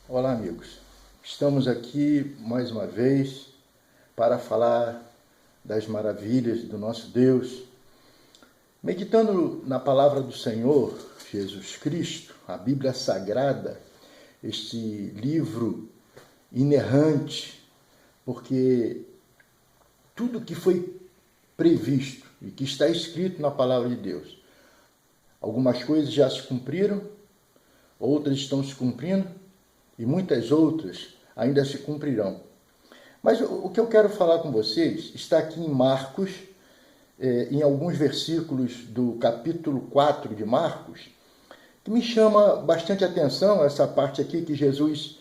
Olá, amigos. Estamos aqui mais uma vez para falar das maravilhas do nosso Deus, meditando na palavra do Senhor Jesus Cristo, a Bíblia Sagrada, este livro inerrante, porque tudo que foi previsto e que está escrito na palavra de Deus, algumas coisas já se cumpriram, outras estão se cumprindo, e muitas outras ainda se cumprirão. Mas o que eu quero falar com vocês está aqui em Marcos, em alguns versículos do capítulo 4 de Marcos, que me chama bastante atenção essa parte aqui que Jesus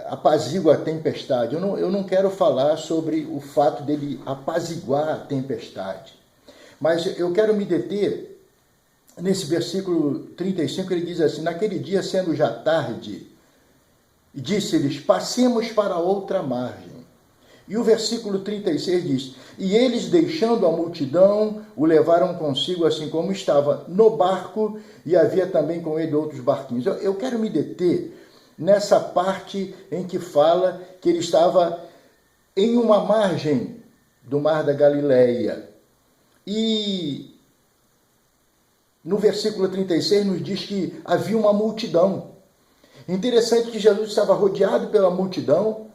apazigua a tempestade. Eu não quero falar sobre o fato dele apaziguar a tempestade, mas eu quero me deter nesse versículo 35, ele diz assim: naquele dia, sendo já tarde, disse-lhes, passemos para outra margem. E o versículo 36 diz, e eles, deixando a multidão, o levaram consigo, assim como estava no barco, e havia também com ele outros barquinhos. Eu quero me deter nessa parte em que fala que ele estava em uma margem do mar da Galileia. E no versículo 36 nos diz que havia uma multidão. Interessante que Jesus estava rodeado pela multidão,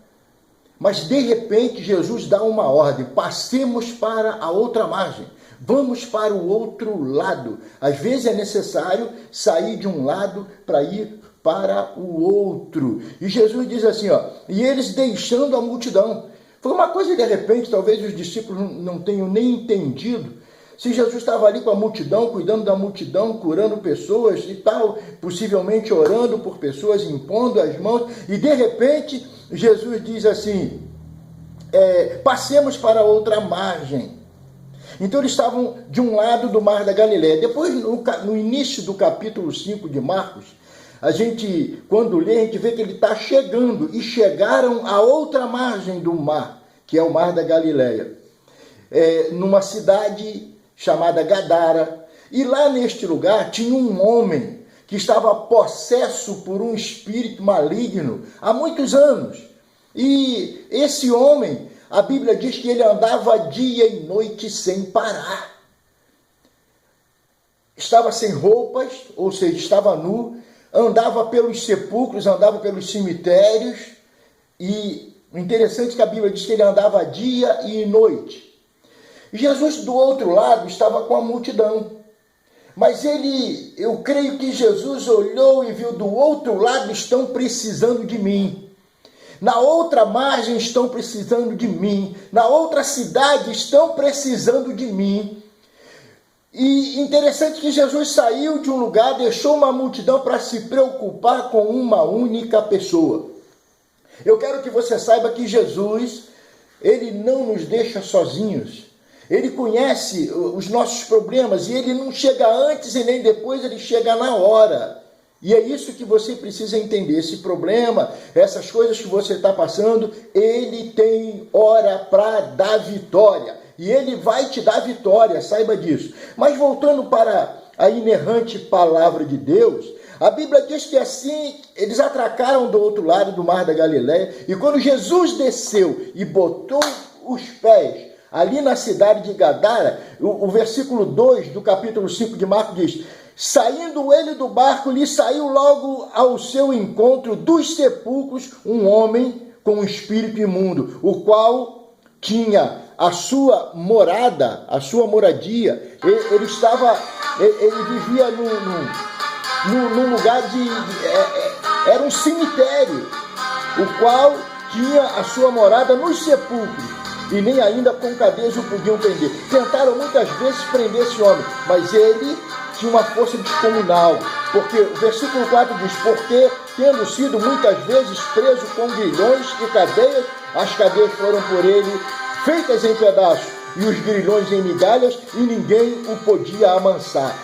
mas de repente Jesus dá uma ordem: passemos para a outra margem, vamos para o outro lado. Às vezes é necessário sair de um lado para ir para o outro. E Jesus diz assim, e eles deixando a multidão. Foi uma coisa de repente, talvez os discípulos não tenham nem entendido. Se Jesus estava ali com a multidão, cuidando da multidão, curando pessoas e tal, possivelmente orando por pessoas, impondo as mãos, e de repente Jesus diz assim, passemos para outra margem. Então eles estavam de um lado do mar da Galileia. Depois, no início do capítulo 5 de Marcos, a gente, quando lê, a gente vê que ele está chegando, e chegaram à outra margem do mar, que é o mar da Galileia, numa cidade chamada Gadara, e lá neste lugar tinha um homem que estava possesso por um espírito maligno há muitos anos. E esse homem, a Bíblia diz que ele andava dia e noite sem parar. Estava sem roupas, ou seja, estava nu, andava pelos sepulcros, andava pelos cemitérios, e o interessante é que a Bíblia diz que ele andava dia e noite. Jesus, do outro lado, estava com a multidão. Mas eu creio que Jesus olhou e viu, do outro lado estão precisando de mim. Na outra margem estão precisando de mim. Na outra cidade estão precisando de mim. E interessante que Jesus saiu de um lugar, deixou uma multidão para se preocupar com uma única pessoa. Eu quero que você saiba que Jesus, ele não nos deixa sozinhos. Ele conhece os nossos problemas e ele não chega antes e nem depois, ele chega na hora. E é isso que você precisa entender. Esse problema, essas coisas que você está passando, ele tem hora para dar vitória. E ele vai te dar vitória, saiba disso. Mas voltando para a inerrante palavra de Deus, a Bíblia diz que assim eles atracaram do outro lado do mar da Galileia. E quando Jesus desceu e botou os pés ali na cidade de Gadara, o versículo 2 do capítulo 5 de Marcos diz, saindo ele do barco, lhe saiu logo ao seu encontro dos sepulcros um homem com um espírito imundo, o qual tinha a sua morada, a sua moradia, ele vivia num lugar era um cemitério, o qual tinha a sua morada nos sepulcros. E nem ainda com cadeias o podiam prender. Tentaram muitas vezes prender esse homem, mas ele tinha uma força descomunal. Porque o versículo 4 diz, porque tendo sido muitas vezes preso com grilhões e cadeias, as cadeias foram por ele feitas em pedaços, e os grilhões em migalhas, e ninguém o podia amansar.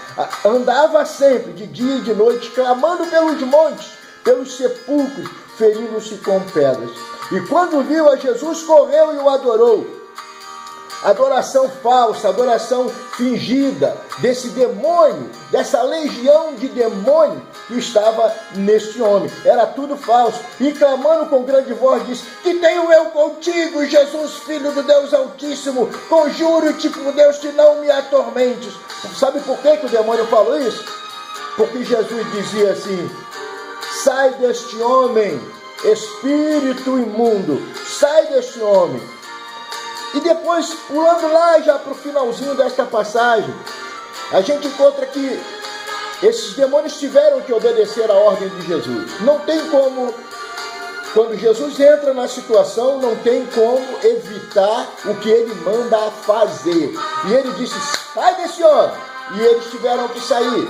Andava sempre, de dia e de noite, clamando pelos montes, pelos sepulcros, ferindo-se com pedras. E quando viu a Jesus, correu e o adorou. adoração falsa, adoração fingida, desse demônio, dessa legião de demônio que estava neste homem. Era tudo falso. E clamando com grande voz, disse: que tenho eu contigo, Jesus, Filho do Deus Altíssimo? Conjuro-te por Deus que não me atormentes. Sabe por que o demônio falou isso? Porque Jesus dizia assim: sai deste homem, espírito imundo, sai deste homem. E depois, pulando lá já para o finalzinho desta passagem, a gente encontra que esses demônios tiveram que obedecer à ordem de Jesus. Não tem como, quando Jesus entra na situação, não tem como evitar o que ele manda fazer. E ele disse: sai desse homem. E eles tiveram que sair.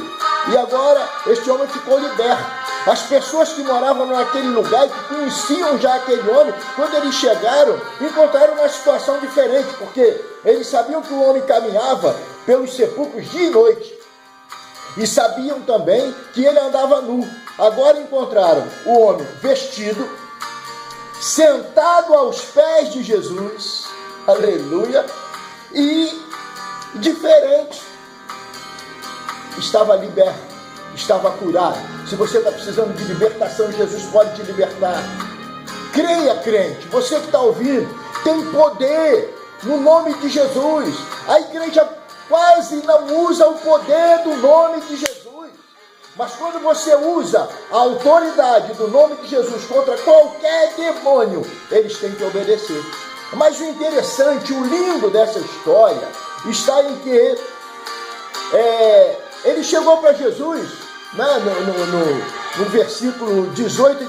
E agora este homem ficou liberto. As pessoas que moravam naquele lugar e que conheciam já aquele homem, quando eles chegaram, encontraram uma situação diferente, porque eles sabiam que o homem caminhava pelos sepulcros dia e noite. E sabiam também que ele andava nu. Agora encontraram o homem vestido, sentado aos pés de Jesus, aleluia, e diferente. Estava liberto, estava curado. Se você está precisando de libertação, Jesus pode te libertar. Creia, crente, você que está ouvindo, tem poder no nome de Jesus. A igreja quase não usa o poder do nome de Jesus. Mas quando você usa a autoridade do nome de Jesus contra qualquer demônio, eles têm que obedecer. Mas o interessante, o lindo dessa história, está em que ele chegou para Jesus, né, no versículo 18,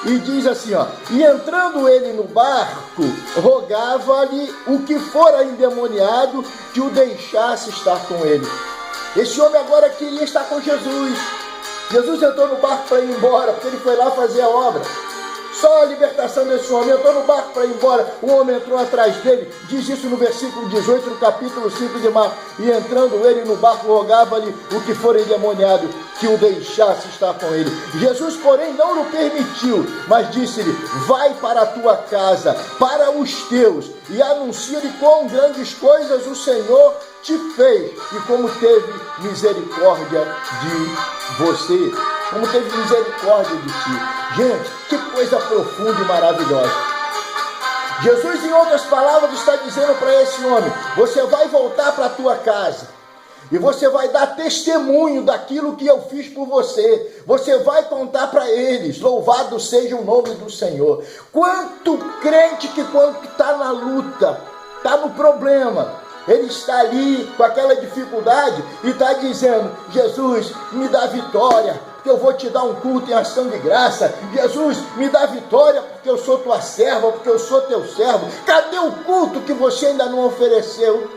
e diz assim, ó: e entrando ele no barco, rogava-lhe o que fora endemoniado que o deixasse estar com ele. Esse homem agora queria estar com Jesus. Jesus entrou no barco para ir embora, porque ele foi lá fazer a obra. Só a libertação desse homem. Entrou no barco para ir embora, o homem entrou atrás dele. Diz isso no versículo 18, no capítulo 5 de Marcos. E entrando ele no barco, rogava-lhe o que for endemoniado que o deixasse estar com ele. Jesus, porém, não o permitiu, mas disse-lhe: vai para a tua casa, para os teus, e anuncia-lhe quão grandes coisas o Senhor te fez, e como teve misericórdia de você, como teve misericórdia de ti. Gente, que coisa profunda e maravilhosa. Jesus, em outras palavras, está dizendo para esse homem: você vai voltar para a tua casa, e você vai dar testemunho daquilo que eu fiz por você. Você vai contar para eles. Louvado seja o nome do Senhor. Quanto crente que quando está na luta, está no problema, ele está ali com aquela dificuldade e está dizendo: Jesus, me dá vitória, porque eu vou te dar um culto em ação de graça. Jesus, me dá vitória, porque eu sou tua serva, porque eu sou teu servo. Cadê o culto que você ainda não ofereceu?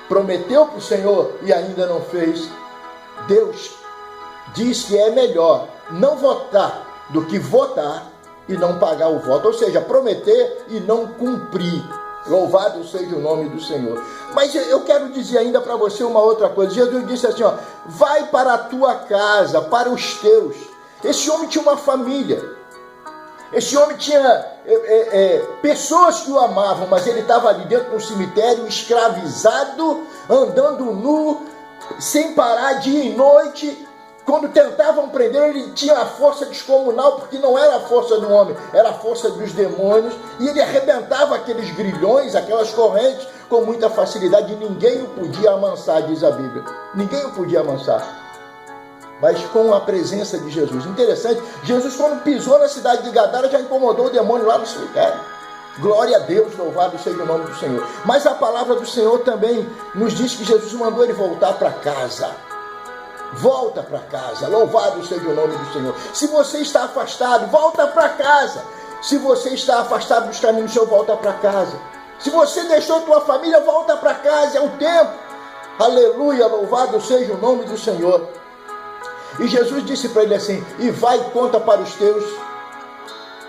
Prometeu para o Senhor e ainda não fez. Deus diz que é melhor não votar do que votar e não pagar o voto. Ou seja, prometer e não cumprir. Louvado seja o nome do Senhor. Mas eu quero dizer ainda para você uma outra coisa. Jesus disse assim, ó: vai para a tua casa, para os teus. Esse homem tinha uma família. Esse homem tinha pessoas que o amavam, mas ele estava ali dentro do cemitério, escravizado, andando nu, sem parar, dia e noite. Quando tentavam prender, ele tinha a força descomunal, porque não era a força do homem, era a força dos demônios, e ele arrebentava aqueles grilhões, aquelas correntes, com muita facilidade, e ninguém o podia amansar, diz a Bíblia. Ninguém o podia amansar. Mas com a presença de Jesus. Interessante, Jesus, quando pisou na cidade de Gadara, já incomodou o demônio lá no cemitério. Glória a Deus, louvado seja o nome do Senhor. Mas a palavra do Senhor também nos diz que Jesus mandou ele voltar para casa. Volta para casa, louvado seja o nome do Senhor. Se você está afastado, volta para casa. Se você está afastado dos caminhos do Senhor, volta para casa. Se você deixou tua família, volta para casa, é o tempo. Aleluia, louvado seja o nome do Senhor. E Jesus disse para ele assim: e vai e conta para os teus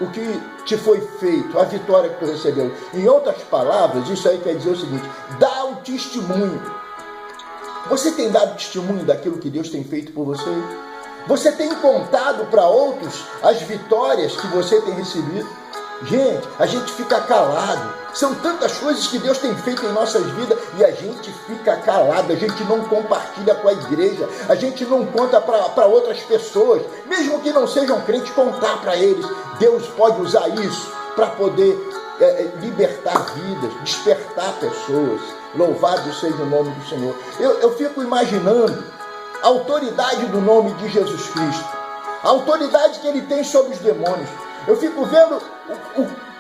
o que te foi feito, a vitória que tu recebeu. Em outras palavras, isso aí quer dizer o seguinte: dá o testemunho. Você tem dado testemunho daquilo que Deus tem feito por você? Você tem contado para outros as vitórias que você tem recebido? Gente, a gente fica calado. São tantas coisas que Deus tem feito em nossas vidas e a gente fica calado, a gente não compartilha com a igreja, a gente não conta para outras pessoas, mesmo que não sejam crentes, contar para eles. Deus pode usar isso para poder libertar vidas, despertar pessoas. Louvado seja o nome do Senhor. Eu fico imaginando a autoridade do nome de Jesus Cristo, a autoridade que ele tem sobre os demônios. Eu fico vendo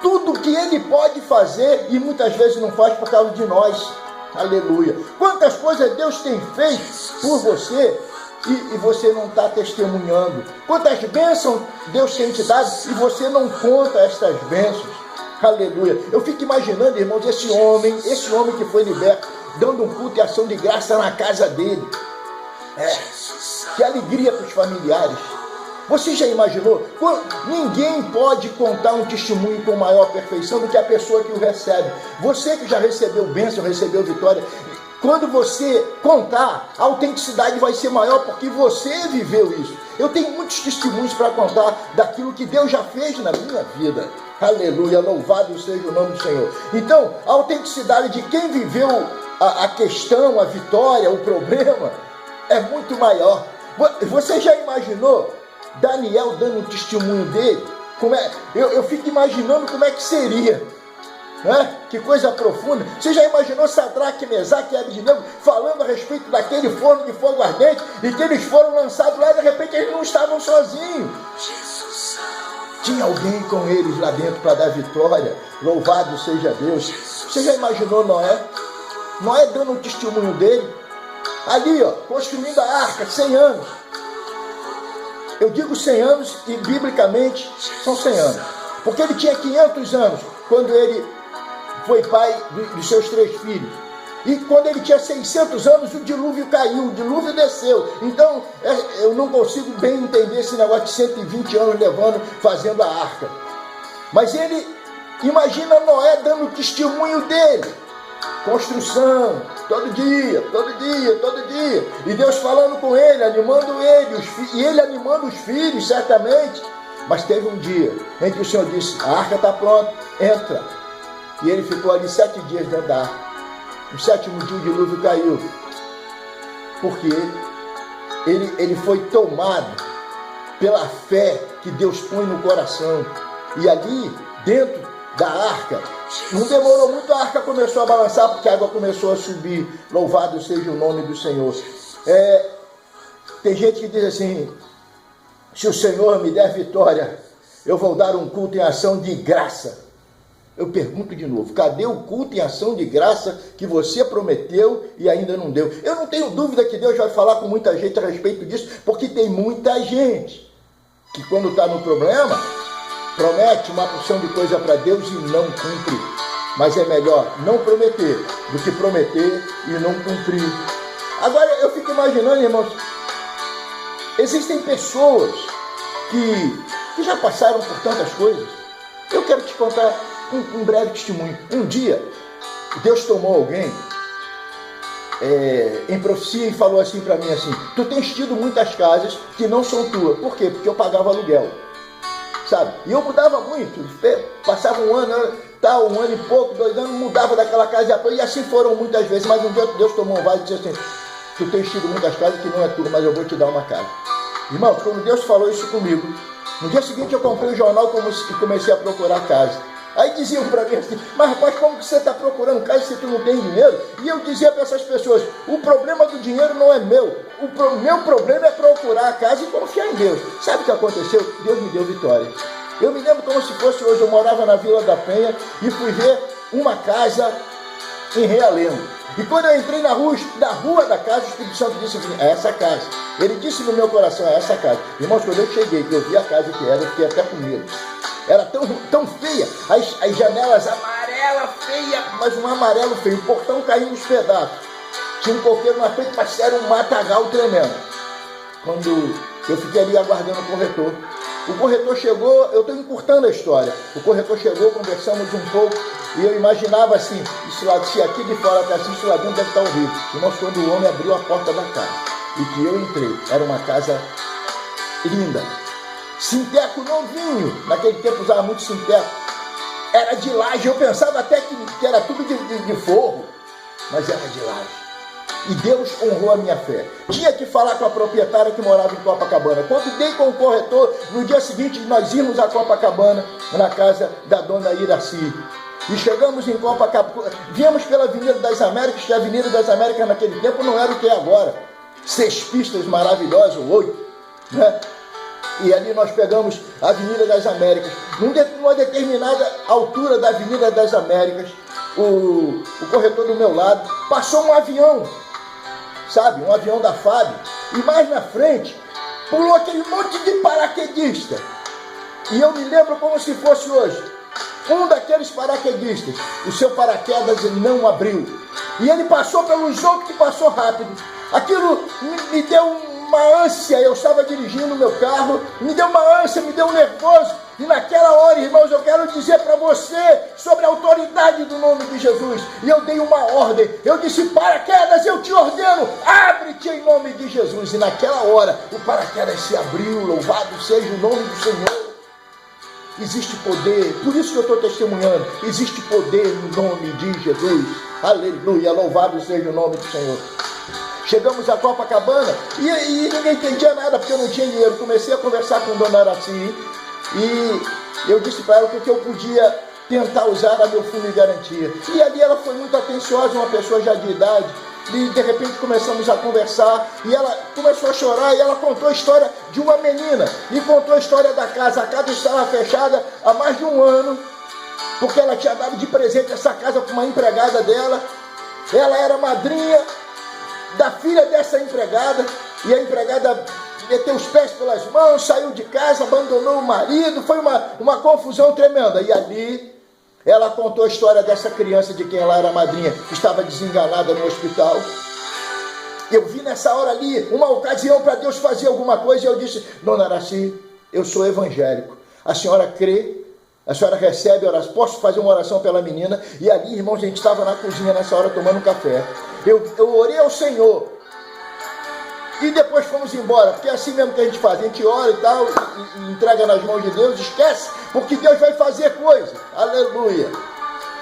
tudo que ele pode fazer e muitas vezes não faz por causa de nós. Aleluia. Quantas coisas Deus tem feito por você e você não está testemunhando. Quantas bênçãos Deus tem te dado e você não conta estas bênçãos. Aleluia. Eu fico imaginando, irmãos, esse homem que foi liberto, dando um culto e ação de graça na casa dele. Que alegria para os familiares. Você já imaginou? Ninguém pode contar um testemunho com maior perfeição do que a pessoa que o recebe. Você que já recebeu bênção, recebeu vitória, quando você contar, a autenticidade vai ser maior porque você viveu isso. Eu tenho muitos testemunhos para contar daquilo que Deus já fez na minha vida. Aleluia, louvado seja o nome do Senhor. Então, a autenticidade de quem viveu a questão, a vitória, o problema, é muito maior. Você já imaginou Daniel dando um testemunho dele? Eu fico imaginando como é que seria, né? Que coisa profunda. Você já imaginou Sadraque, Mesaque e Abednego falando a respeito daquele forno de fogo ardente e que eles foram lançados lá e de repente eles não estavam sozinhos? Tinha alguém com eles lá dentro para dar vitória. Louvado seja Deus. Você já imaginou Noé? Noé dando um testemunho dele ali, construindo a arca, 100 anos. Eu digo 100 anos e biblicamente são 100 anos. Porque ele tinha 500 anos quando ele foi pai dos seus 3 filhos. E quando ele tinha 600 anos, o dilúvio caiu, o dilúvio desceu. Então, eu não consigo bem entender esse negócio de 120 anos fazendo a arca. Mas ele, imagina Noé dando testemunho dele. Construção, todo dia. E Deus falando com ele, animando ele, e ele animando os filhos, certamente. Mas teve um dia em que o Senhor disse, a arca está pronta, entra. E ele ficou ali 7 dias dentro da arca. No 7º dia o dilúvio caiu. Porque ele foi tomado pela fé que Deus põe no coração. E ali, dentro da arca, não demorou muito, a arca começou a balançar, porque a água começou a subir. Louvado seja o nome do Senhor. Tem gente que diz assim, se o Senhor me der vitória, eu vou dar um culto em ação de graça. Eu pergunto de novo, cadê o culto em ação de graça que você prometeu e ainda não deu? Eu não tenho dúvida que Deus vai falar com muita gente a respeito disso, porque tem muita gente que quando está no problema, promete uma porção de coisa para Deus e não cumpre. Mas é melhor não prometer do que prometer e não cumprir. Agora eu fico imaginando, irmãos, existem pessoas que já passaram por tantas coisas. Eu quero te contar um breve testemunho. Um dia, Deus tomou alguém em profecia e falou assim para mim assim, tu tens tido muitas casas que não são tuas. Por quê? Porque eu pagava aluguel. Sabe? E eu mudava muito. Passava um ano e pouco, 2 anos, mudava daquela casa e assim foram muitas vezes. Mas um dia Deus tomou um vaso e disse assim, tu tens tido muitas casas que não é tua, mas eu vou te dar uma casa. Irmão, quando Deus falou isso comigo, no dia seguinte eu comprei o jornal e comecei a procurar casa. Aí diziam para mim assim, mas rapaz, como que você está procurando casa se tu não tem dinheiro? E eu dizia para essas pessoas, o problema do dinheiro não é meu. Meu problema é procurar a casa e confiar em Deus. Sabe o que aconteceu? Deus me deu vitória. Eu me lembro como se fosse hoje, eu morava na Vila da Penha e fui ver uma casa em Realengo. E quando eu entrei na rua da casa, o Espírito Santo disse assim, é essa casa. Ele disse no meu coração, é essa casa. Irmãos, quando eu cheguei, que eu vi a casa que era, eu fiquei até com medo. Era tão feia, as janelas amarela, feia, mas um amarelo feio, o portão caindo nos pedaços. Tinha um coqueiro na frente, mas era um matagal tremendo. Quando eu fiquei ali aguardando o corretor chegou, eu estou encurtando a história. O corretor chegou, conversamos um pouco, e eu imaginava assim, se aqui de fora está assim, isso lá dentro deve estar horrível. Irmãos, quando o homem abriu a porta da casa, e que eu entrei, era uma casa linda. Sinteco novinho, naquele tempo usava muito sinteco, era de laje. Eu pensava até que era tudo de forro, mas era de laje. E Deus honrou a minha fé. Tinha que falar com a proprietária que morava em Copacabana. Quando dei com o corretor, no dia seguinte nós íamos a Copacabana, na casa da dona Iraci. E chegamos em Copacabana, viemos pela Avenida das Américas, que a Avenida das Américas naquele tempo não era o que é agora. 6 pistas maravilhosas, 8, né? E ali nós pegamos a Avenida das Américas. Numa determinada altura da Avenida das Américas, o corretor do meu lado passou um avião, sabe? Um avião da FAB. E mais na frente, pulou aquele monte de paraquedista. E eu me lembro como se fosse hoje. Um daqueles paraquedistas, o seu paraquedas não abriu. E ele passou pelos outros que passou rápido. Aquilo me deu uma ânsia. Eu estava dirigindo o meu carro, me deu uma ânsia, me deu um nervoso. E naquela hora, irmãos, eu quero dizer para você sobre a autoridade do nome de Jesus. E eu dei uma ordem. Eu disse: paraquedas, eu te ordeno, abre-te em nome de Jesus. E naquela hora, o paraquedas se abriu. Louvado seja o nome do Senhor. Existe poder, por isso que eu estou testemunhando. Existe poder no nome de Jesus. Aleluia, louvado seja o nome do Senhor. Chegamos a Copacabana e ninguém entendia nada, porque eu não tinha dinheiro. Comecei a conversar com Dona Araci e eu disse para ela o que eu podia tentar usar a meu fundo de garantia. E ali ela foi muito atenciosa, uma pessoa já de idade. E de repente começamos a conversar e ela começou a chorar e ela contou a história de uma menina e contou a história da casa. A casa estava fechada há mais de um ano, porque ela tinha dado de presente essa casa para uma empregada dela. Ela era madrinha da filha dessa empregada e a empregada meteu os pés pelas mãos, saiu de casa, abandonou o marido. Foi uma confusão tremenda. E ali ela contou a história dessa criança de quem ela era madrinha, que estava desenganada no hospital. Eu vi nessa hora ali uma ocasião para Deus fazer alguma coisa e eu disse: Dona Araci, eu sou evangélico. A senhora crê? A senhora recebe oração? Posso fazer uma oração pela menina? E ali, irmãos, a gente estava na cozinha nessa hora tomando um café. Eu orei ao Senhor. E depois fomos embora, porque é assim mesmo que a gente faz, a gente ora e tal, e entrega nas mãos de Deus, esquece, porque Deus vai fazer coisa, aleluia.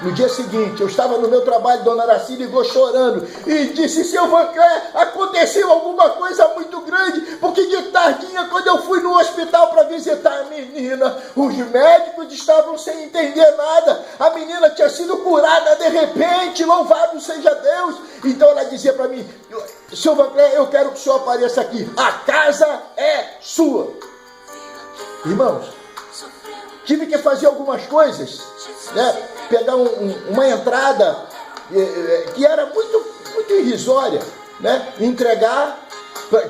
No dia seguinte, eu estava no meu trabalho, Dona Araci ligou chorando e disse: seu Vancler, aconteceu alguma coisa muito grande, porque de tardinha, quando eu fui no hospital para visitar a menina, os médicos estavam sem entender nada, a menina tinha sido curada de repente, louvado seja Deus. Então ela dizia para mim: seu Vancler, eu quero que o senhor apareça aqui, a casa é sua. Irmãos, tive que fazer algumas coisas, né? Pegar uma entrada que era muito irrisória, né? Entregar,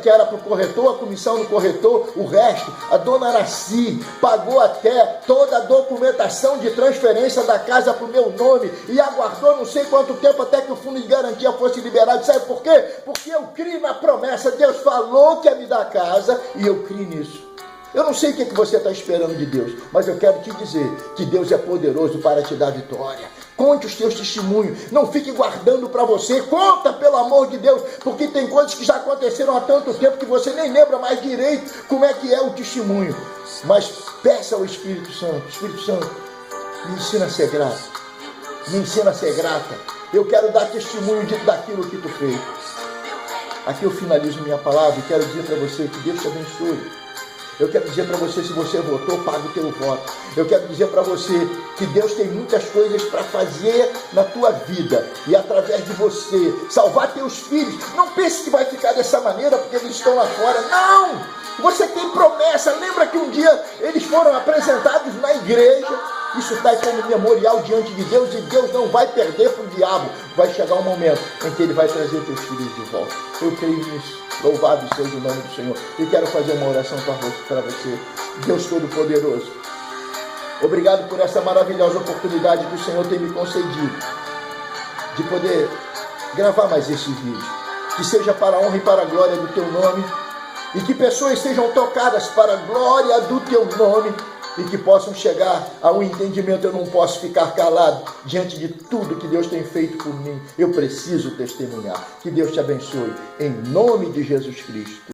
que era para o corretor, a comissão do corretor, o resto. A Dona Araci pagou até toda a documentação de transferência da casa para o meu nome e aguardou não sei quanto tempo até que o fundo de garantia fosse liberado. Sabe por quê? Porque eu criei na promessa. Deus falou que ia me dar a casa e eu criei nisso. Eu não sei o que você está esperando de Deus, mas eu quero te dizer que Deus é poderoso para te dar vitória. Conte os teus testemunhos, não fique guardando para você, conta pelo amor de Deus, porque tem coisas que já aconteceram há tanto tempo que você nem lembra mais direito como é que é o testemunho. Mas peça ao Espírito Santo, me ensina a ser grato, me ensina a ser grata. Eu quero dar testemunho daquilo que tu fez. Aqui eu finalizo minha palavra e quero dizer para você que Deus te abençoe. Eu quero dizer para você, se você votou, paga o teu voto. Eu quero dizer para você que Deus tem muitas coisas para fazer na tua vida. E através de você, salvar teus filhos. Não pense que vai ficar dessa maneira porque eles estão lá fora. Não! Você tem promessa. Lembra que um dia eles foram apresentados na igreja. Isso está como memorial diante de Deus. E Deus não vai perder para o diabo. Vai chegar um momento em que ele vai trazer teus filhos de volta. Eu creio nisso. Louvado seja o nome do Senhor. E quero fazer uma oração para você. Deus Todo-Poderoso, obrigado por essa maravilhosa oportunidade que o Senhor tem me concedido de poder gravar mais esse vídeo. Que seja para a honra e para a glória do teu nome. E que pessoas sejam tocadas para a glória do teu nome. E que possam chegar ao entendimento. Eu não posso ficar calado diante de tudo que Deus tem feito por mim. Eu preciso testemunhar. Que Deus te abençoe. Em nome de Jesus Cristo.